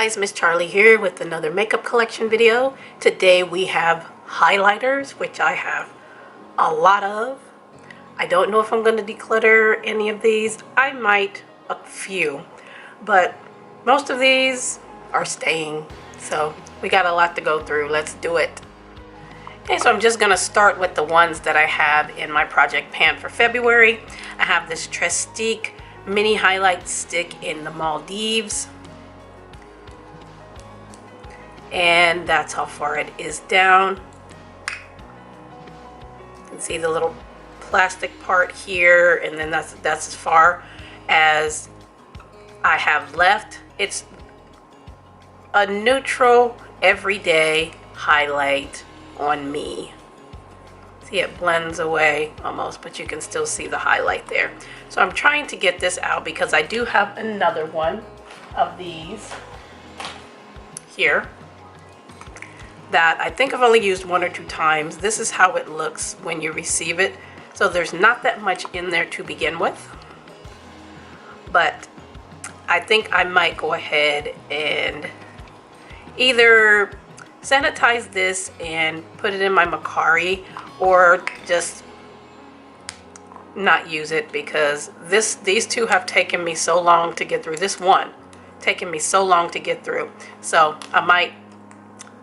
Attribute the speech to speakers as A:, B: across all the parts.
A: guys, Miss Charlie here with another makeup collection video. Today we have highlighters, which I have a lot of. I don't know if I'm going to declutter any of these. I might a few, but most of these are staying. So we got a lot to go through. Let's do it. Okay, so I'm just going to start with the ones that I have in my project pan for February. I have this Trestique mini highlight stick in the Maldives. And that's how far it is down. You can see the little plastic part here, and then that's as far as I have left. It's a neutral everyday highlight on me. See, it blends away almost, but you can still see the highlight there. So I'm trying to get this out because I do have another one of these here that I think I've only used 1 or 2 times. This is how it looks when you receive it. So there's not that much in there to begin with, but I think I might go ahead and either sanitize this and put it in my Macari, or just not use it, because these two have taken me so long to get through. This one taken me so long to get through. So I might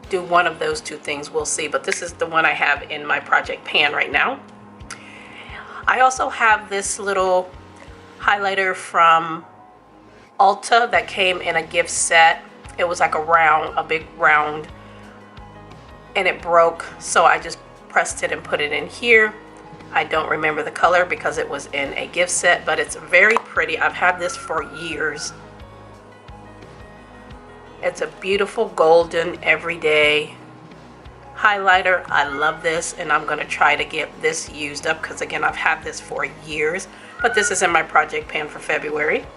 A: do one of those 2 things, we'll see, but this is the one I have in my project pan right now. I also have this little highlighter from Ulta that came in a gift set. It was like a big round, and it broke, so I just pressed it and put it in here. I don't remember the color because it was in a gift set, but it's very pretty. I've had this for years. It's a beautiful golden everyday highlighter. I love this, and I'm going to try to get this used up because, again, I've had this for years, but this is in my project pan for February.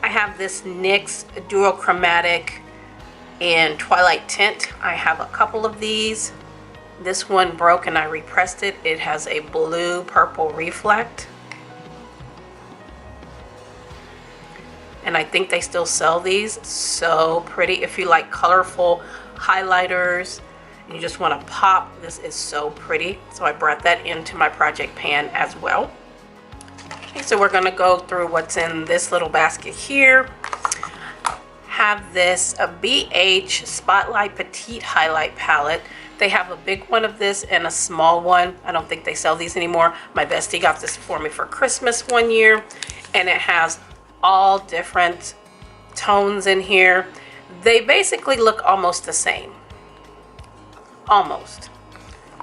A: I have this NYX duochromatic in Twilight Tint. I have a couple of these. This one broke and I repressed it. It has a blue purple reflect, and I think they still sell these. So pretty. If you like colorful highlighters and you just want to pop, this is so pretty. So I brought that into my project pan as well. Okay, so we're going to go through what's in this little basket here. Have this a BH Spotlight Petite Highlight Palette. They have a big one of this and a small one. I don't think they sell these anymore. My bestie got this for me for Christmas one year, and it has all different tones in here. They basically look almost the same. Almost.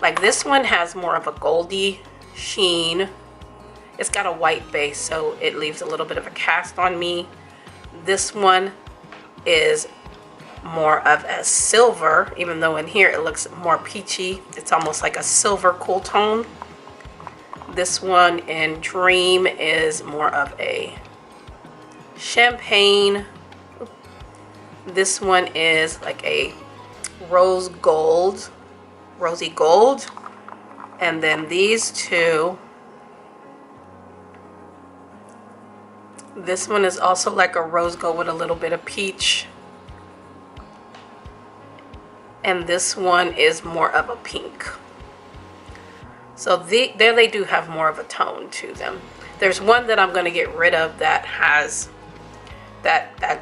A: Like this one has more of a goldy sheen. It's got a white base, so it leaves a little bit of a cast on me. This one is more of a silver, even though in here it looks more peachy. It's almost like a silver cool tone. This one in Dream is more of a champagne. This one is like a rosy gold. And then these two, this one is also like a rose gold with a little bit of peach. And this one is more of a pink. So there they do have more of a tone to them. There's one that I'm going to get rid of that has that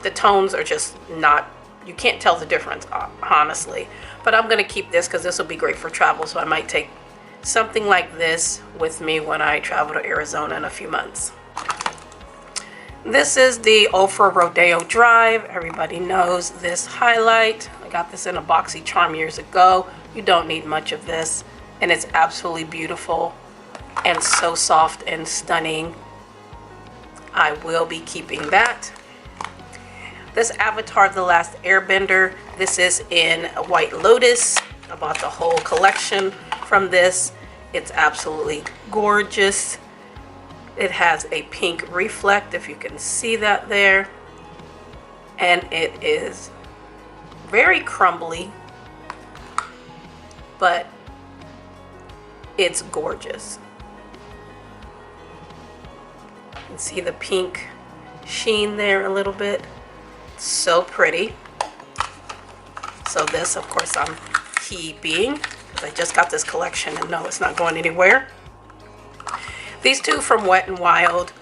A: the tones are just not, you can't tell the difference, honestly. But I'm going to keep this because this will be great for travel. So I might take something like this with me when I travel to Arizona in a few months. This is the Ofra Rodeo Drive. Everybody knows this highlight. I got this in a boxy charm years ago. You don't need much of this, and it's absolutely beautiful and so soft and stunning. I will be keeping that. This Avatar The Last Airbender. This is in White Lotus. I bought the whole collection from this. It's absolutely gorgeous. It has a pink reflect, if you can see that there. And it is very crumbly, but it's gorgeous. You can see the pink sheen there a little bit. So pretty. So this, of course, I'm keeping because I just got this collection and no, it's not going anywhere. These two from Wet n Wild,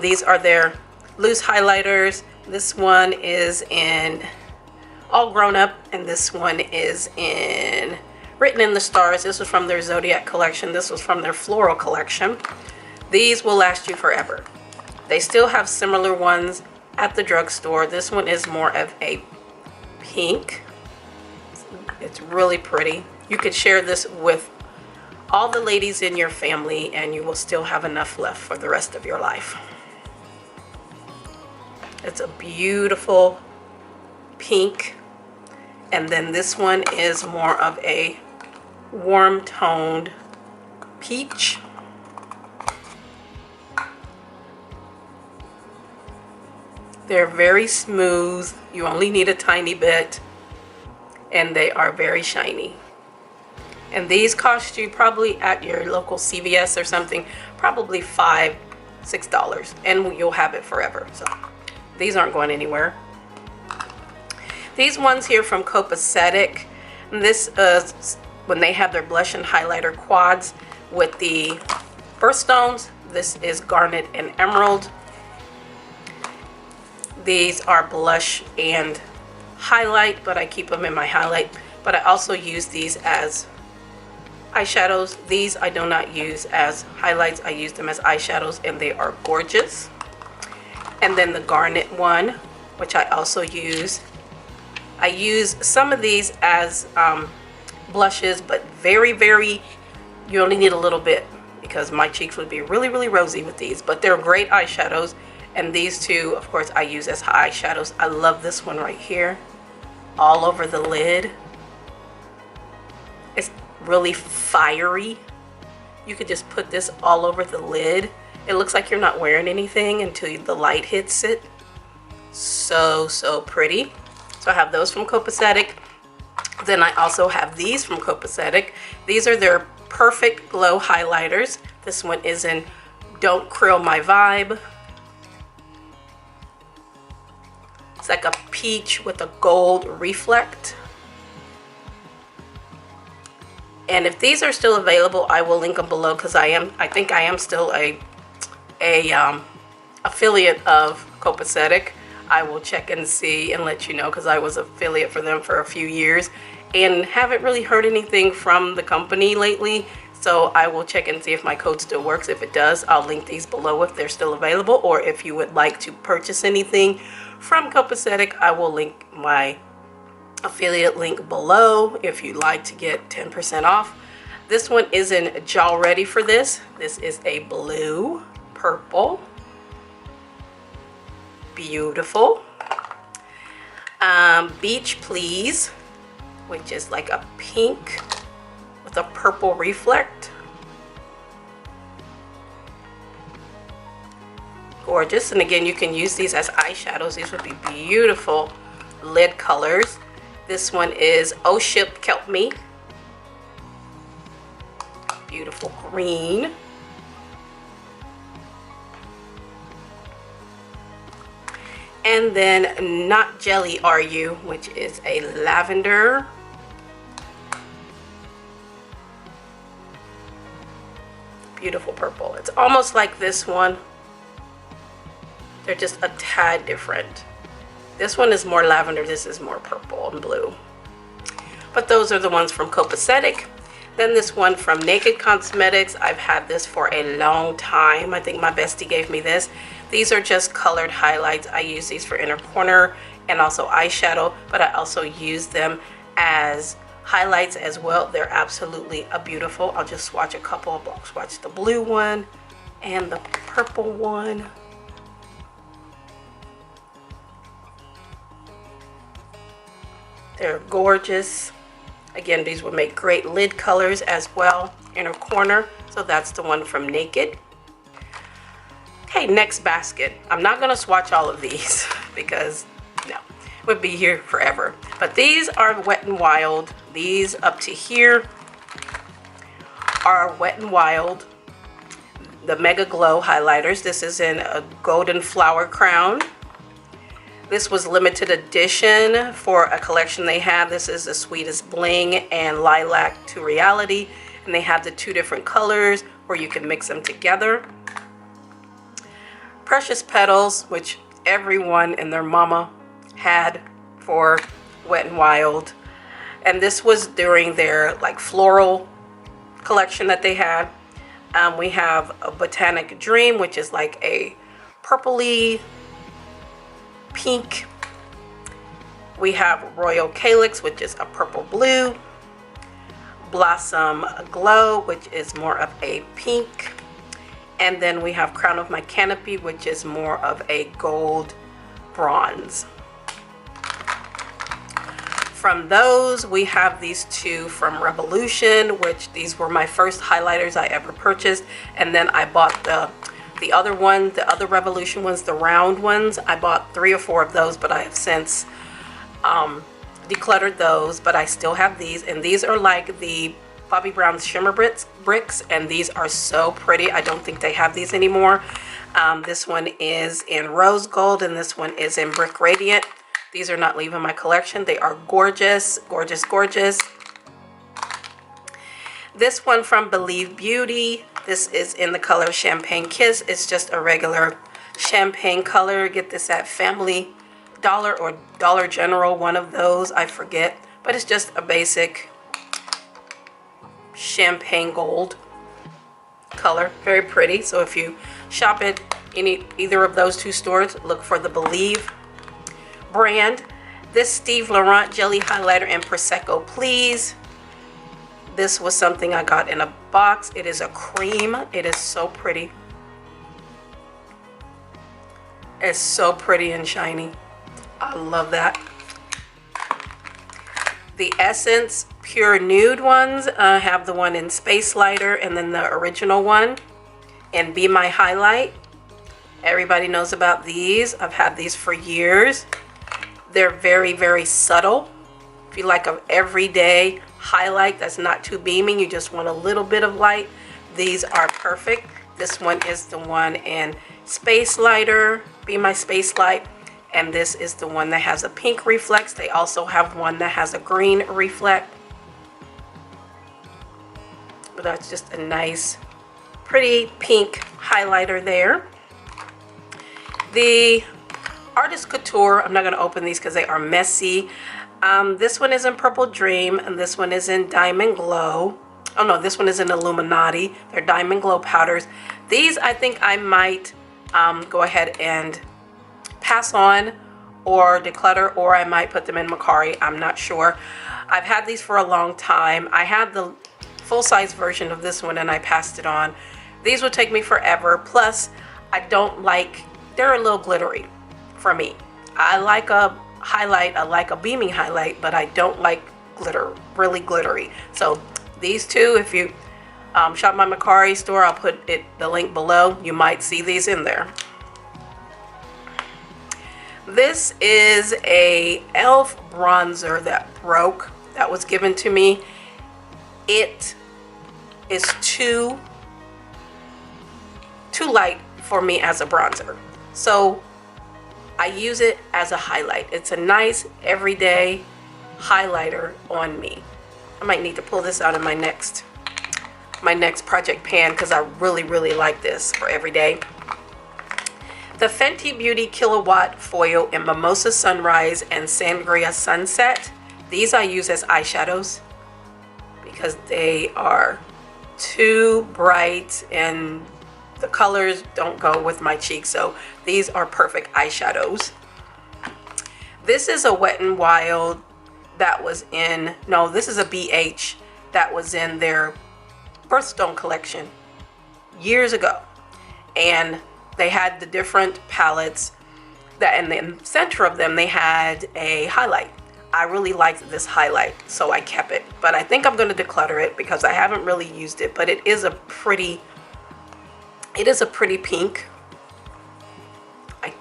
A: these are their loose highlighters. This one is in All Grown Up and this one is in Written in the Stars. This was from their Zodiac collection. This was from their Floral collection. These will last you forever. They still have similar ones at the drugstore. This one is more of a pink. It's really pretty. You could share this with all the ladies in your family and you will still have enough left for the rest of your life. It's a beautiful pink. And then this one is more of a warm toned peach. They're very smooth. You only need a tiny bit. And they are very shiny. And these cost you probably at your local CVS or something, probably $5, $6, and you'll have it forever. So these aren't going anywhere. These ones here from Copacetic, this is when they have their blush and highlighter quads with the birthstones. This is Garnet and Emerald. These are blush and highlight, but I keep them in my highlight. But I also use these as eyeshadows. These I do not use as highlights. I use them as eyeshadows and they are gorgeous. And then the Garnet one, which I also use. I use some of these as blushes, but very, you only need a little bit because my cheeks would be really, really rosy with these. But they're great eyeshadows. And these two, of course, I use as eyeshadows. I love this one right here. All over the lid. It's really fiery. You could just put this all over the lid. It looks like you're not wearing anything until the light hits it. So pretty. So I have those from Copacetic. Then I also have these from Copacetic. These are their Perfect Glow highlighters. This one is in Don't Krill My Vibe. It's like a peach with a gold reflect. And if these are still available, I will link them below because I think I am still a affiliate of Copacetic. I will check and see and let you know because I was affiliate for them for a few years and haven't really heard anything from the company lately. So I will check and see if my code still works. If it does, I'll link these below if they're still available, or if you would like to purchase anything from Copacetic, I will link my affiliate link below if you'd like to get 10% off. This one is in Jaw Ready for this. This is a blue, purple. Beautiful. Beach Please, which is like a pink with a purple reflect. Gorgeous. And again, you can use these as eyeshadows. These would be beautiful lid colors. This one is Oh Ship Kelp Me. Beautiful green. And then Not Jelly Are You, which is a lavender. Beautiful purple. It's almost like this one. They're just a tad different. This one is more lavender. This is more purple and blue. But those are the ones from Copacetic. Then this one from Naked Cosmetics. I've had this for a long time. I think my bestie gave me this. These are just colored highlights. I use these for inner corner and also eyeshadow, but I also use them as highlights as well. They're absolutely beautiful. I'll just swatch a couple. I'll swatch the blue one and the purple one. They're gorgeous. Again, these would make great lid colors as well. Inner corner. So that's the one from Naked. Okay, next basket. I'm not going to swatch all of these because no, would be here forever. But these are Wet n Wild. These up to here are Wet n Wild. The Mega Glow highlighters. This is in a golden flower crown. This was limited edition for a collection they had. This is the Sweetest Bling and Lilac to Reality. And they have the 2 different colors where you can mix them together. Precious Petals, which everyone and their mama had for Wet n Wild. And this was during their like floral collection that they had. We have a Botanic Dream, which is like a purpley pink. We have Royal Calyx, which is a purple blue. Blossom Glow, which is more of a pink. And then we have Crown of My Canopy, which is more of a gold bronze. From those, we have these 2 from Revolution, which these were my first highlighters I ever purchased. And then I bought the other one, the other Revolution ones, the round ones. I bought 3 or 4 of those, but I have since decluttered those. But I still have these, and these are like the Bobbi Brown's Shimmer bricks, and these are so pretty. I don't think they have these anymore. This one is in Rose Gold, and this one is in Brick Radiant. These are not leaving my collection. They are gorgeous, gorgeous, gorgeous. This one from Believe Beauty. This is in the color Champagne Kiss. It's just a regular champagne color. Get this at Family Dollar or Dollar General, one of those, I forget. But it's just a basic champagne gold color. Very pretty. So if you shop at either of those 2 stores, look for the Believe brand. This Steve Laurent Jelly Highlighter in Prosecco Please. This was something I got in a box. It is a cream. It is so pretty. It's so pretty and shiny. I love that. The Essence Pure Nude ones, I have the one in Space Lighter and then the original one in Be My Highlight. Everybody knows about these. I've had these for years. They're very, very subtle. If you like an everyday highlight that's not too beaming, you just want a little bit of light, these are perfect. This one is the one in Space Lighter, Be My Space Light, and this is the one that has a pink reflex. They also have one that has a green reflect. But that's just a nice, pretty pink highlighter there. The Artist Couture, I'm not going to open these because they are messy. This one is in Purple Dream, and this one is in Diamond Glow. Oh no, this one is in Illuminati. They're Diamond Glow powders. These I think I might go ahead and pass on or declutter, or I might put them in Macari. I'm not sure. I've had these for a long time. I had the full-size version of this one and I passed it on. These would take me forever. Plus, I don't like, they're a little glittery for me. I like a highlight, I like a beaming highlight, but I don't like glitter, really glittery. So these 2, if you shop my Macari store, I'll put the link below. You might see these in there. This is a e.l.f. bronzer that broke, that was given to me. It is too light for me as a bronzer. So I use it as a highlight. It's a nice everyday highlighter on me. I might need to pull this out in my next project pan because I really, really like this for everyday. The Fenty Beauty Kilowatt Foil in Mimosa Sunrise and Sangria Sunset. These I use as eyeshadows because they are too bright and the colors don't go with my cheeks, so these are perfect eyeshadows. This is a Wet n Wild that was in, no, this is a BH that was in their Birthstone collection years ago. And they had the different palettes that in the center of them, they had a highlight. I really liked this highlight, so I kept it. But I think I'm going to declutter it because I haven't really used it, but it is a pretty pink.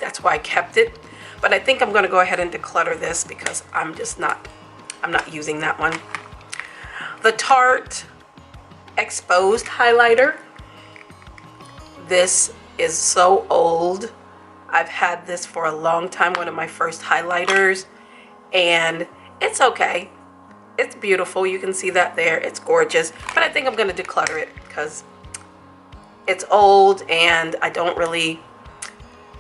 A: That's why I kept it. But I think I'm going to go ahead and declutter this because I'm not using that one. The Tarte Exposed highlighter. This is so old. I've had this for a long time, one of my first highlighters, and it's okay. It's beautiful. You can see that there. It's gorgeous. But I think I'm going to declutter it because it's old and I don't really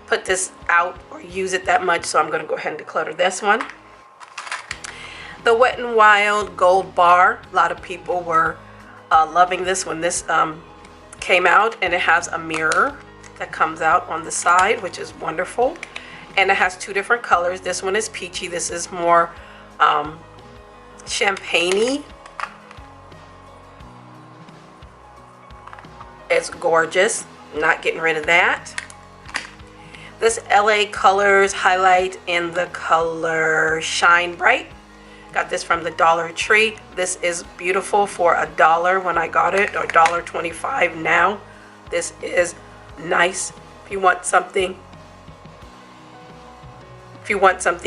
A: put this out or use it that much. So I'm going to go ahead and declutter this one. The Wet n Wild Gold Bar. A lot of people were loving this when this came out. And it has a mirror that comes out on the side, which is wonderful. And it has two different colors. This one is peachy. This is more champagne-y. It's gorgeous. Not getting rid of that. This LA Colors highlight in the color Shine Bright. Got this from the Dollar Tree. This is beautiful for $1 when I got it, or $1.25 now. This is nice if you want something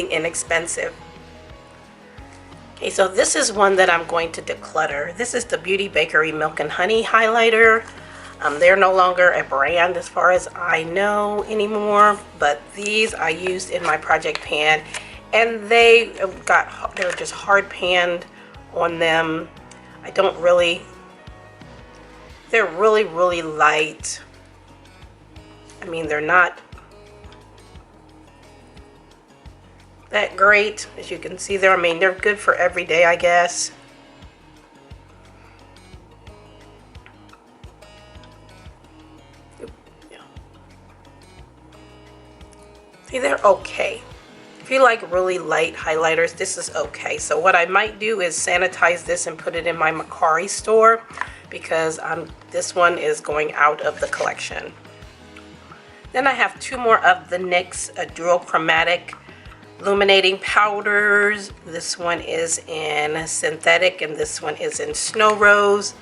A: inexpensive. Okay, so this is one that I'm going to declutter. This is the Beauty Bakery Milk and Honey highlighter. They're no longer a brand as far as I know anymore, but these I used in my project pan, and they're just hard panned on them. They're really light. I mean, they're not that great, as you can see there. I mean, they're good for every day, I guess. See, they're okay. If you like really light highlighters, this is okay. So what I might do is sanitize this and put it in my Macari store, because this one is going out of the collection. Then I have two more of the NYX duochromatic illuminating powders. This one is in synthetic and this one is in snow rose.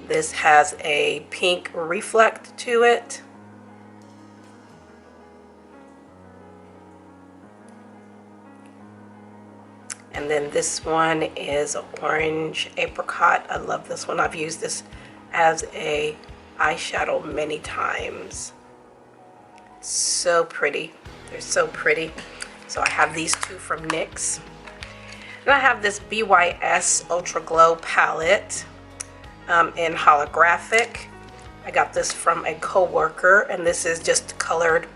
A: This has a pink reflect to it. And then this one is orange apricot. I love this one. I've used this as a eyeshadow many times. So pretty. They're so pretty. So I have these two from NYX. And I have this BYS Ultra Glow palette in holographic. I got this from a coworker, and this is just colored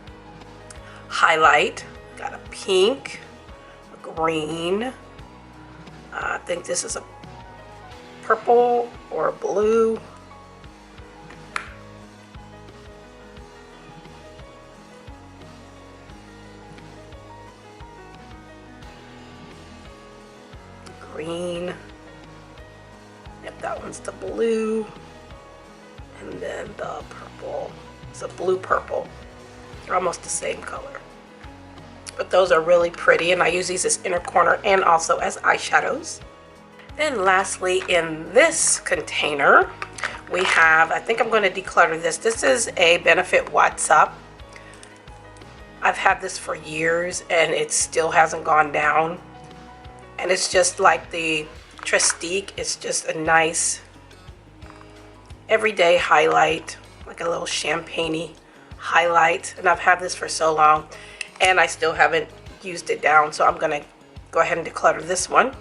A: highlight. Got a pink, a green. I think this is a purple or a blue. Green. Yep, that one's the blue. And then the purple. It's a blue purple. They're almost the same color. But those are really pretty, and I use these as inner corner and also as eyeshadows. Then lastly, in this container, we have, I think I'm going to declutter this. This is a Benefit What's Up. I've had this for years and it still hasn't gone down. And it's just like the Trestique. It's just a nice everyday highlight, like a little champagne-y highlight. And I've had this for so long and I still haven't used it down, so I'm gonna go ahead and declutter this one.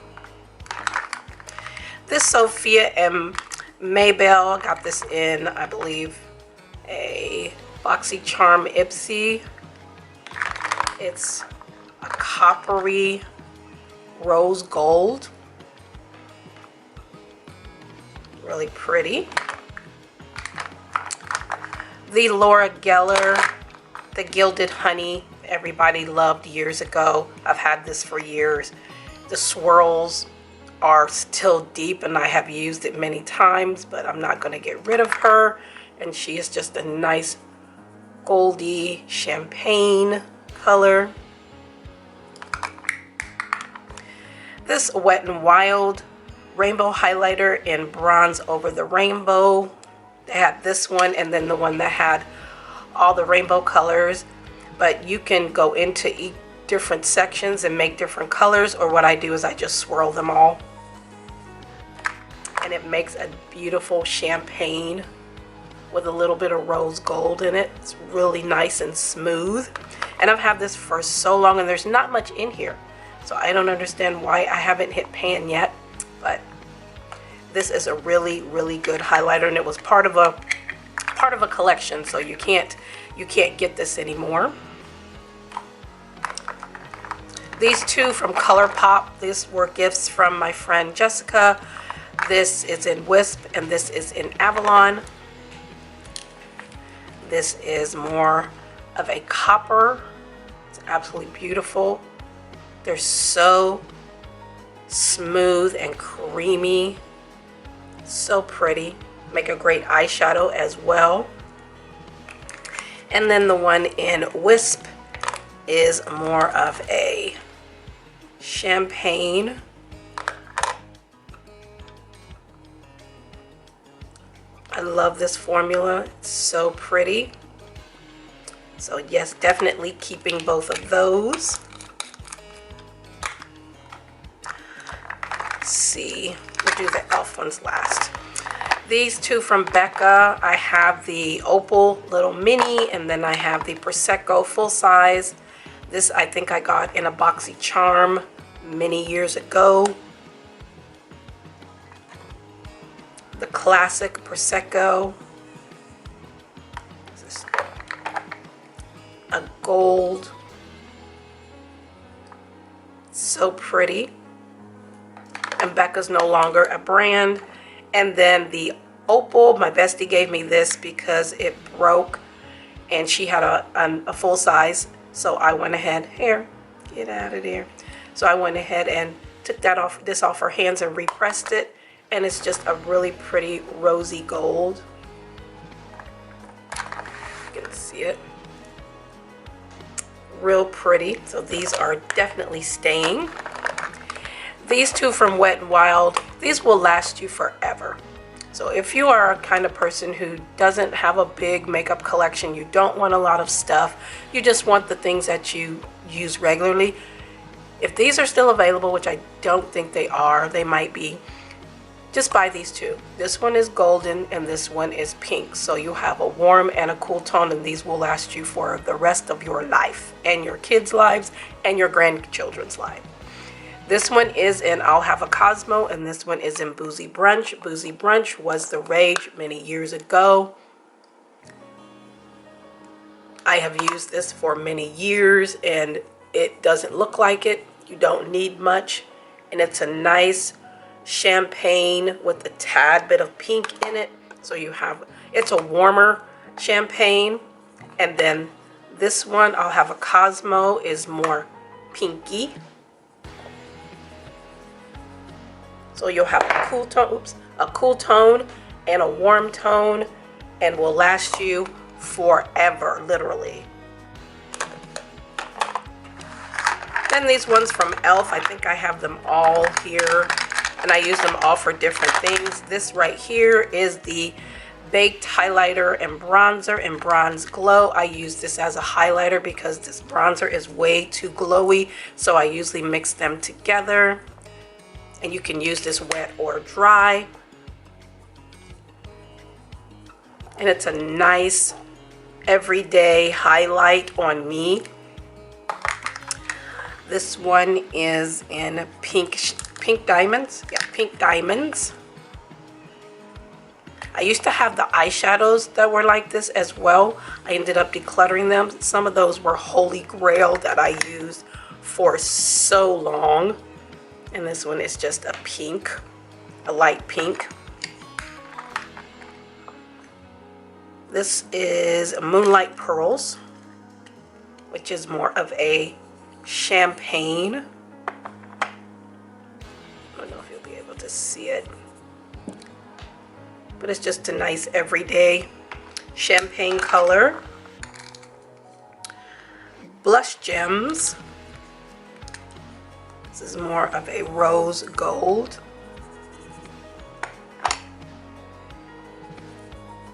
A: This Sophia and Maybell, got this in, I believe, a BoxyCharm Ipsy. It's a coppery rose gold. Really pretty. The Laura Geller, the Gilded Honey, everybody loved years ago. I've had this for years. The swirls are still deep and I have used it many times, but I'm not going to get rid of her. And she is just a nice goldy champagne color. This Wet n Wild rainbow highlighter in Bronze Over the Rainbow. They had this one and then the one that had all the rainbow colors, but you can go into each different sections and make different colors, or what I do is I just swirl them all. And it makes a beautiful champagne with a little bit of rose gold in it. It's really nice and smooth. And I've had this for so long, and there's not much in here. So I don't understand why I haven't hit pan yet. But this is a really, really good highlighter, and it was part of a collection, so you can't get this anymore. These two from ColourPop, these were gifts from my friend Jessica. This is in Wisp, and this is in Avalon. This is more of a copper. It's absolutely beautiful. They're so smooth and creamy. So pretty. Make a great eyeshadow as well. And then the one in Wisp is more of a champagne. I love this formula. It's so pretty. So yes, definitely keeping both of those. Let's see, we'll do the e.l.f. ones last. These two from Becca, I have the Opal Little Mini, and then I have the Prosecco full size. This I think I got in a Boxy Charm many years ago. The classic Prosecco. This is a gold. So pretty. And Becca's no longer a brand. And then the Opal, my bestie gave me this because it broke and she had a full size. So I went ahead, here, get out of there. So I went ahead and took this off her hands and repressed it. And it's just a really pretty rosy gold. You can see it. Real pretty. So these are definitely staying. These two from Wet n Wild, these will last you forever. So if you are a kind of person who doesn't have a big makeup collection, you don't want a lot of stuff, you just want the things that you use regularly, if these are still available, which I don't think they are, they might be, just buy these two. This one is golden and this one is pink. So you have a warm and a cool tone, and these will last you for the rest of your life and your kids' lives and your grandchildren's life. This one is in I'll Have a Cosmo, and this one is in Boozy Brunch. Boozy Brunch was the rage many years ago. I have used this for many years, and it doesn't look like it. You don't need much, and it's a nice champagne with a tad bit of pink in it. So you have, it's a warmer champagne. And then this one, I'll Have a Cosmo, is more pinky. So you'll have a cool tone, a cool tone and a warm tone, and will last you forever, literally. Then these ones from e.l.f., I think I have them all here, and I use them all for different things. This right here is the Baked Highlighter and Bronzer in Bronze Glow. I use this as a highlighter because this bronzer is way too glowy, so I usually mix them together. And you can use this wet or dry. And it's a nice everyday highlight on me. This one is in pink diamonds. Yeah, pink diamonds. I used to have the eyeshadows that were like this as well. I ended up decluttering them. Some of those were holy grail that I used for so long. And this one is just a pink, a light pink. This is Moonlight Pearls, which is more of a champagne. I don't know if you'll be able to see it, but it's just a nice everyday champagne color. Blush Gems. This is more of a rose gold.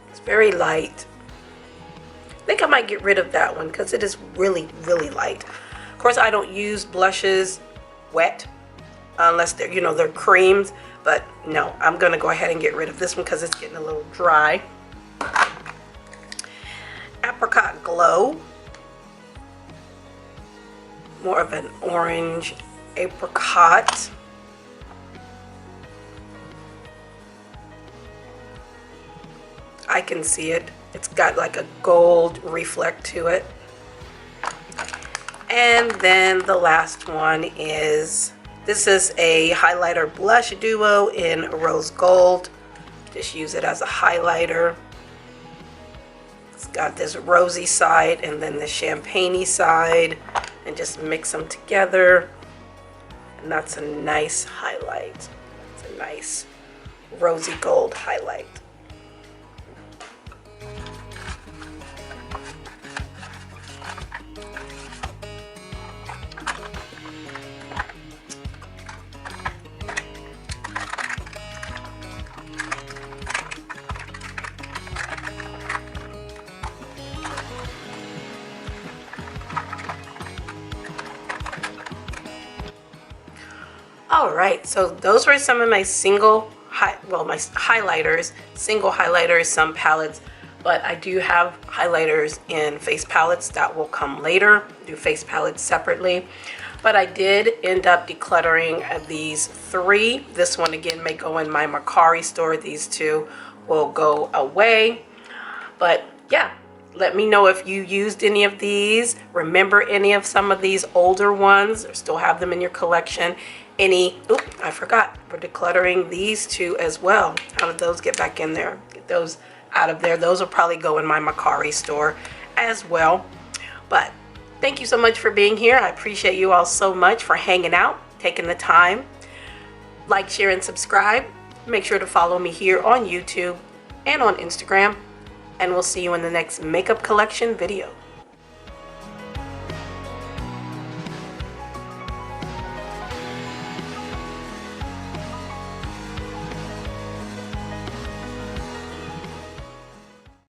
A: It's very light. I think I might get rid of that one because it is really, really light. Of course, I don't use blushes wet unless they're, you know, they're creams. But no, I'm going to go ahead and get rid of this one because it's getting a little dry. Apricot Glow. more of an orange apricot. I can see it. It's got like a gold reflect to it. And then the last one is, this is a highlighter blush duo in rose gold. Just use it as a highlighter. It's got this rosy side and then the champagne-y side, and just mix them together. And that's a nice highlight. It's a nice rosy gold highlight. Alright, so those were some of my my highlighters, single highlighters, some palettes, but I do have highlighters in face palettes that will come later. Do face palettes separately. But I did end up decluttering these 3. This one again may go in my Mercari store. These 2 will go away. But yeah, let me know if you used any of these, remember any of some of these older ones, or still have them in your collection. I forgot, we're decluttering these 2 as well. How did those get back in there? Get those out of there. Those will probably go in my Mercari store as well. But thank you so much for being here. I appreciate you all so much for hanging out, taking the time. Like, share, and subscribe. Make sure to follow me here on YouTube and on Instagram. And we'll see you in the next makeup collection video.